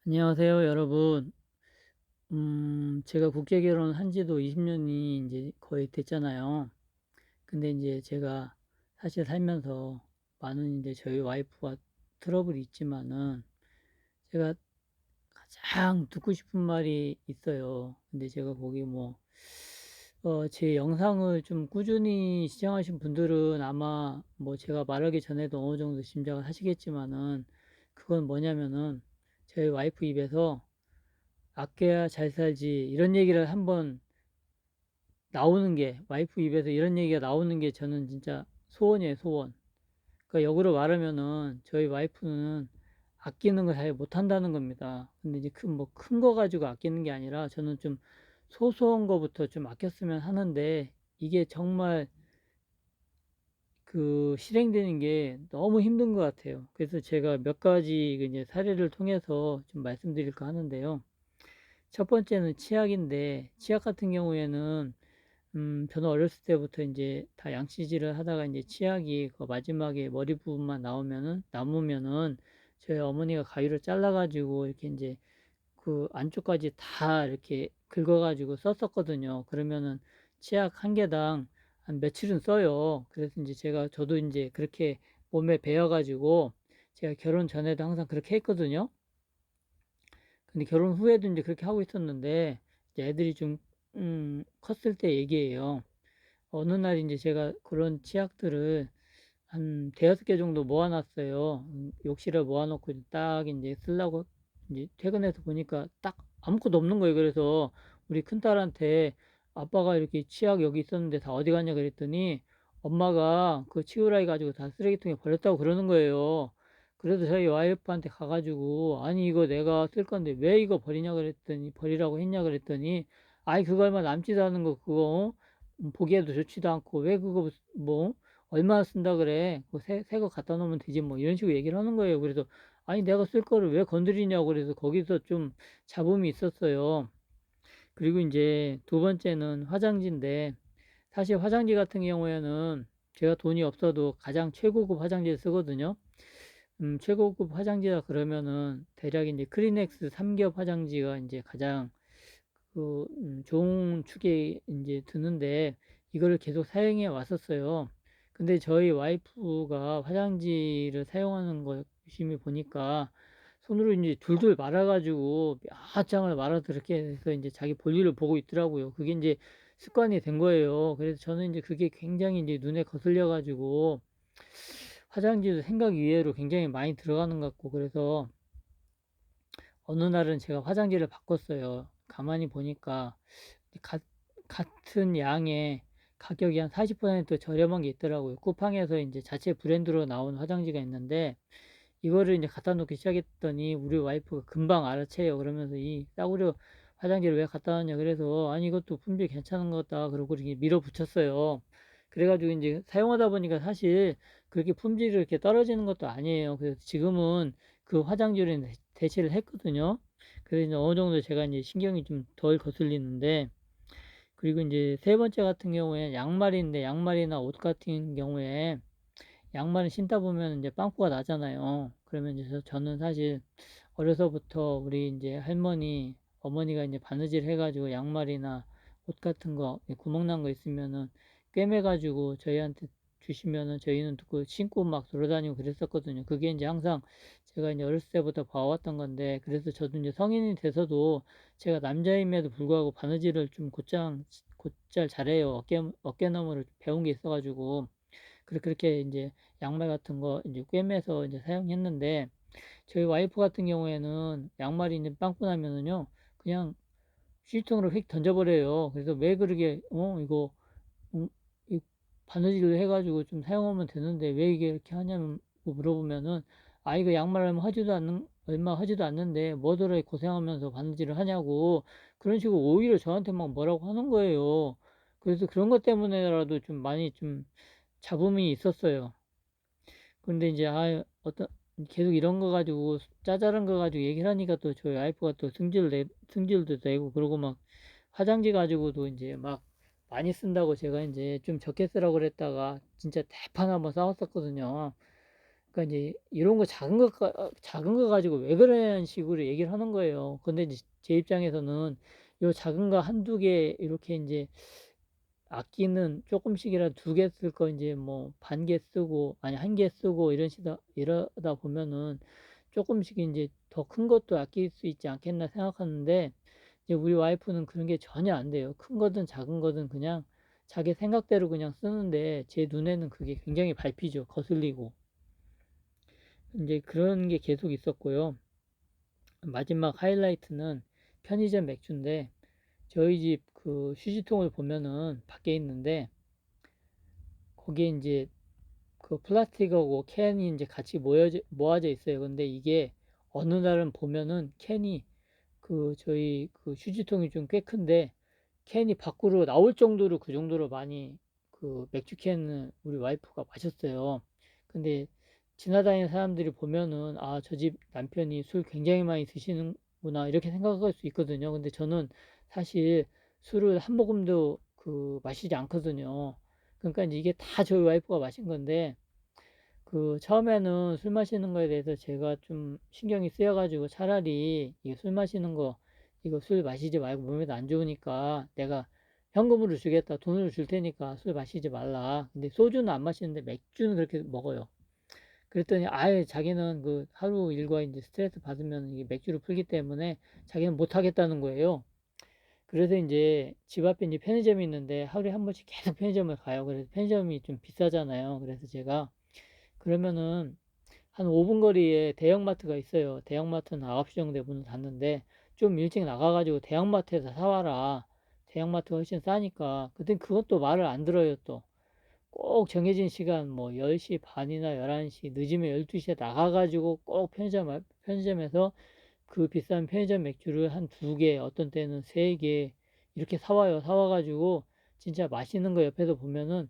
안녕하세요, 여러분. 제가 국제 결혼한 지도 20년이 이제 거의 됐잖아요. 근데 이제 제가 사실 살면서 많은 이제 저희 와이프와 트러블이 있지만은 제가 가장 듣고 싶은 말이 있어요. 근데 제가 거기 제 영상을 좀 꾸준히 시청하신 분들은 아마 뭐 제가 말하기 전에도 어느 정도 짐작을 하시겠지만은 그건 뭐냐면은 저희 와이프 입에서 아껴야 잘 살지 이런 얘기를 한번 나오는 게 와이프 입에서 이런 얘기가 나오는 게 저는 진짜 소원이에요, 소원. 그러니까 역으로 말하면은 저희 와이프는 아끼는 걸 잘 못한다는 겁니다. 근데 이제 큰 거 가지고 아끼는 게 아니라 저는 좀 소소한 거부터 좀 아꼈으면 하는데 이게 정말 실행되는 게 너무 힘든 것 같아요. 그래서 제가 몇 가지 이제 사례를 통해서 좀 말씀드릴까 하는데요. 첫 번째는 치약인데 치약 같은 경우에는 저는 어렸을 때부터 이제 다 양치질을 하다가 이제 치약이 그 마지막에 머리 부분만 남으면은 저희 어머니가 가위로 잘라가지고 이렇게 이제 그 안쪽까지 다 이렇게 긁어가지고 썼었거든요. 그러면은 치약 한 개당 한 며칠은 써요. 그래서 이제 저도 이제 그렇게 몸에 배어가지고 제가 결혼 전에도 항상 그렇게 했거든요. 근데 결혼 후에도 이제 그렇게 하고 있었는데 이제 애들이 좀 컸을 때 얘기예요. 어느 날 이제 제가 그런 치약들을 한 대여섯 개 정도 모아놨어요. 욕실에 모아놓고 딱 이제 쓰려고 이제 퇴근해서 보니까 딱 아무것도 없는 거예요. 그래서 우리 큰딸한테 아빠가 이렇게 치약 여기 있었는데 다 어디 갔냐 그랬더니 엄마가 그 치우라 해가지고 다 쓰레기통에 버렸다고 그러는 거예요. 그래서 저희 와이프한테 가가지고 아니 이거 내가 쓸 건데 왜 이거 버리냐 그랬더니 버리라고 했냐 그랬더니 아이 그거 얼마 남지도 않은 거 그거 보기에도 좋지도 않고 왜 그거 뭐 얼마 쓴다 그래? 새거 갖다 놓으면 되지 뭐 이런 식으로 얘기를 하는 거예요. 그래서 아니 내가 쓸 거를 왜 건드리냐고 그래서 거기서 좀 잡음이 있었어요. 그리고 이제 두 번째는 화장지인데 사실 화장지 같은 경우에는 제가 돈이 없어도 가장 최고급 화장지를 쓰거든요. 최고급 화장지라 그러면은 대략 이제 크리넥스 3겹 화장지가 이제 가장 좋은 축에 이제 드는데 이거를 계속 사용해 왔었어요. 근데 저희 와이프가 화장지를 사용하는 거 유심히 보니까 손으로 이제 둘둘 말아가지고 몇 장을 말아서 이렇게 해서 이제 자기 볼일을 보고 있더라고요. 그게 이제 습관이 된 거예요. 그래서 저는 이제 그게 굉장히 이제 눈에 거슬려가지고 화장지도 생각 이외로 굉장히 많이 들어가는 것 같고 그래서 어느 날은 제가 화장지를 바꿨어요. 가만히 보니까 가- 같은 양의 가격이 한 40% 저렴한 게 있더라고요. 쿠팡에서 이제 자체 브랜드로 나온 화장지가 있는데 이거를 이제 갖다 놓기 시작했더니 우리 와이프가 금방 알아채요. 그러면서 이 싸구려 화장지를 왜 갖다 놨냐 그래서 아니 이것도 품질 괜찮은 것 같다 그러고 이렇게 밀어붙였어요. 그래가지고 이제 사용하다 보니까 사실 그렇게 품질이 이렇게 떨어지는 것도 아니에요. 그래서 지금은 그 화장지를 대체를 했거든요. 그래서 이제 어느 정도 제가 이제 신경이 좀 덜 거슬리는데 그리고 이제 세 번째 같은 경우에 양말인데 양말이나 옷 같은 경우에 양말을 신다 보면 이제 빵꾸가 나잖아요. 그러면 이제 저는 사실 어려서부터 우리 이제 할머니, 어머니가 이제 바느질 해가지고 양말이나 옷 같은 거 구멍 난 거 있으면은 꿰매가지고 저희한테 주시면은 저희는 그 신고 막 돌아다니고 그랬었거든요. 그게 이제 항상 제가 이제 어렸을 때부터 봐왔던 건데 그래서 저도 이제 성인이 돼서도 제가 남자임에도 불구하고 바느질을 좀 곧잘 잘해요. 어깨너머를 배운 게 있어가지고 그렇게 이제 양말 같은 거 이제 꿰매서 이제 사용했는데 저희 와이프 같은 경우에는 양말이 이제 빵꾸 나면은요 그냥 휴지통으로 휙 던져버려요. 그래서 왜 그러게 이거 음, 이 바느질을 해가지고 좀 사용하면 되는데 왜 이게 이렇게 하냐면 물어보면은 아 이거 양말 얼마 하지도 않는데 뭐더러 고생하면서 바느질을 하냐고 그런 식으로 오히려 저한테 막 뭐라고 하는 거예요. 그래서 그런 것 때문에라도 좀 많이 좀 잡음이 있었어요. 근데 이제 계속 이런 거 가지고 짜잘한 거 가지고 얘기를 하니까 또 저희 와이프가 또 승질도 내고 그러고 막 화장지 가지고도 이제 막 많이 쓴다고 제가 이제 좀 적게 쓰라고 그랬다가 진짜 대판 한번 싸웠었거든요. 그러니까 이제 이런 거 작은 거 가지고 왜 그러냐는 식으로 얘기를 하는 거예요. 근데 이제 제 입장에서는 요 작은 거 한두 개 이렇게 인제 악기는 쪼끔씩이라도 2개 쓸 거 인제 뭐 반 개 쓰고 아니 1개 쓰고 이러다 보면은 쪼끔씩 인제 '더 큰 것도 아낄 수 있지 않겠나.' 생각하는데 이제 우리 와이프는 그런 게 전혀 안 돼요. 큰 거든 작은 거든 그냥 자기 생각대로 그냥 쓰는데 제 눈에는 그게 굉장히 밟히죠, 거슬리고. 인제 그런 게 계속 있었고요. 마지막 하이라이트는 편의점 맥주인데 저희 집 그 휴지통을 보면은 밖에 있는데 거기에 인제 그 플라스틱하고 캔이 인제 같이 모아져 있어요. 근데 이게 어느 날은 보면은 캔이 저희 그 휴지통이 좀 꽤 큰데 캔이 밖으로 나올 정도로 그 정도로 많이 맥주 캔을 우리 와이프가 마셨어요. 근데 지나다니는 사람들이 보면은 '아 저 집 남편이 술 굉장히 많이 드시는구나.' 이렇게 생각할 수 있거든요. 근데 저는 사실 술을 한 모금도 마시지 않거든요. 그러니까 인제 이게 다 저희 와이프가 마신 건데 처음에는 술 마시는 거에 대해서 제가 좀 신경이 쓰여 가지고 차라리 이게 술 마시는 거 이거 술 마시지 말고 몸에도 안 좋으니까 내가 현금으로 주겠다. 돈을 줄 테니까 술 마시지 말라. 근데 소주는 안 마시는데 맥주는 그렇게 먹어요. 그랬더니 아예 자기는 하루 일과 인제 스트레스 받으면 이게 맥주로 풀기 때문에 자기는 못 하겠다는 거예요. 그래서 인제 집 앞에 인제 편의점이 있는데 하루에 한 번씩 계속 편의점을 가요. 그래서 편의점이 좀 비싸잖아요. 그래서 제가 그러면은 한 5분 거리에 대형마트가 있어요. 대형마트는 9시 정도에 문을 닫는데 "좀 일찍 나가 가지고 대형마트에서 사 와라. 대형마트가 훨씬 싸니까." 그땐 그것도 말을 안 들어요 또. 꼭 정해진 시간 뭐 10시 반 이나 11시 늦으면 12시에 나가 가지고 꼭 편의점에서 그 비싼 편의점 맥주를 한 2개 어떤 때는 3개 이렇게 사 와요. 사 와 가지고 진짜 맛있는 거 옆에서 보면은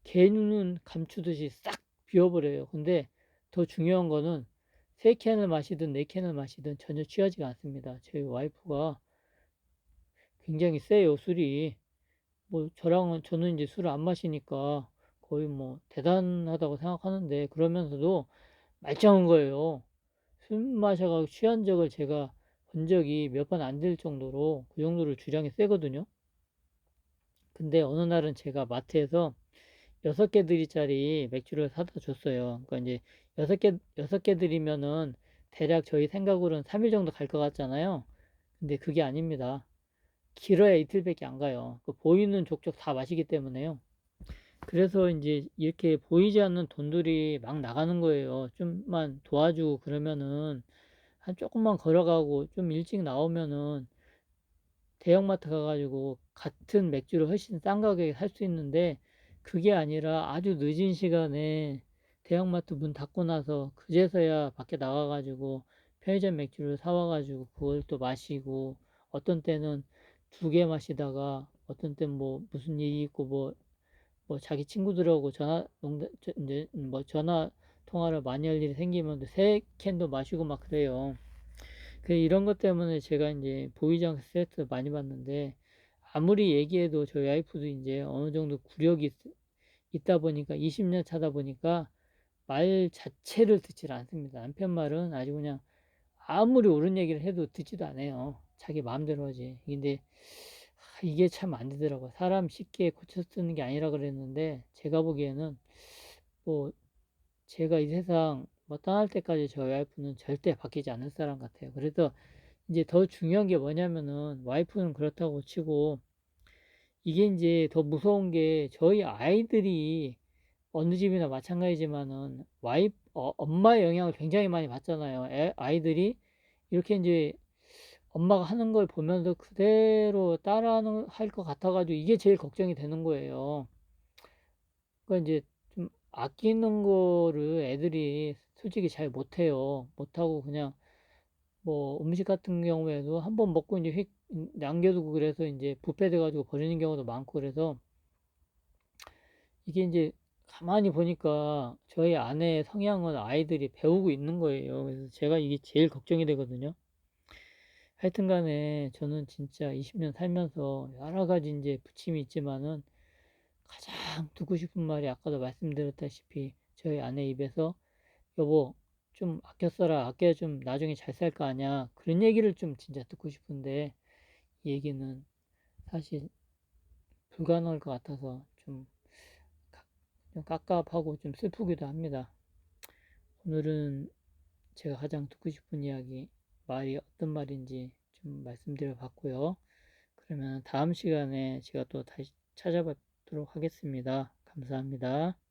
개 눈 감추듯이 싹 비워 버려요. 근데 더 중요한 거는 3 캔을 마시든 4 캔을 마시든 전혀 취하지가 않습니다. 저희 와이프가 굉장히 세요, 술이. 저는 인제 술을 안 마시니까 거의 뭐 대단하다고 생각하는데 그러면서도 말짱한 거예요. 술 마셔 갖고 취한 적을 제가 본 적이 몇 번 안 될 정도로 그 정도로 주량이 세거든요. 근데 어느 날은 제가 마트에서 6 개들이짜리 맥주를 사다 줬어요. 그러니까 인제 6 개들이면은 대략 저희 생각으로는 3일 정도 갈 것 같잖아요. 근데 그게 아닙니다. 길어야 이틀밖에 안 가요. 보이는 족족 다 마시기 때문에요. 그래서 인제 이렇게 보이지 않는 돈들이 막 나가는 거예요. 좀만 도와주고 그러면은 한 쪼끔만 걸어가고 좀 일찍 나오면은 대형마트 가 가지고 같은 맥주를 훨씬 싼 가격에 살 수 있는데 그게 아니라 아주 늦은 시간에 대형마트 문 닫고 나서 그제서야 밖에 나가 가지고 편의점 맥주를 사와 가지고 그걸 또 마시고 어떤 때는 2개 마시다가 어떤 때는 뭐 무슨 일이 있고 자기 친구들하고 인제 전화 통화를 많이 할 일이 생기면 3 캔도 마시고 막 그래요. 이런 것 때문에 제가 인제 보이지 않게 스트레스를 많이 받는데 아무리 얘기해도 저희 와이프도 인제 어느 정도 구력이 있다 보니까 20년 차다 보니까 말 자체를 듣지를 않습니다. 남편 말은 아주 그냥 아무리 옳은 얘기를 해도 듣지도 않아요. 자기 마음대로 하지. 근데 이게 참 안 되더라고요. 사람 쉽게 고쳐 쓰는 게 아니라 그랬는데 제가 보기에는 뭐 제가 이 세상 떠날 때까지 저희 와이프는 절대 바뀌지 않을 사람 같아요. 그래서 인제 더 중요한 게 뭐냐면은 와이프는 그렇다고 치고 이게 인제 더 무서운 게 저희 아이들이 어느 집이나 마찬가지지만은 엄마의 영향을 굉장히 많이 받잖아요. 아이들이 이렇게 인제 엄마가 하는 걸 보면서 그대로 따라하는 할 것 같아 가지고 이게 제일 걱정이 되는 거예요. 그러니까 인제 좀 아끼는 거를 애들이 솔직히 잘 못해요. 못하고 그냥 음식 같은 경우에도 한번 먹고 인제 남겨 두고 그래서 인제 부패돼 가지고 버리는 경우도 많고 그래서 이게 인제 가만히 보니까 저희 아내의 성향을 아이들이 배우고 있는 거예요. 그래서 제가 이게 제일 걱정이 되거든요. 하여튼 간에 저는 진짜 20년 살면서 여러 가지 인제 부침이 있지만은 가장 듣고 싶은 말이 아까도 말씀드렸다시피 저희 아내 입에서 여보, 좀 아껴 써라. 아껴야 좀 나중에 잘 살 거 아니야. 그런 얘기를 좀 진짜 듣고 싶은데, 이 얘기는 사실 불가능할 것 같아서 좀 깝깝하고 좀 슬프기도 합니다. 오늘은 제가 가장 듣고 싶은 이야기, 말이 어떤 말인지 좀 말씀드려 봤고요. 그러면 다음 시간에 제가 또 다시 찾아뵙도록 하겠습니다. 감사합니다.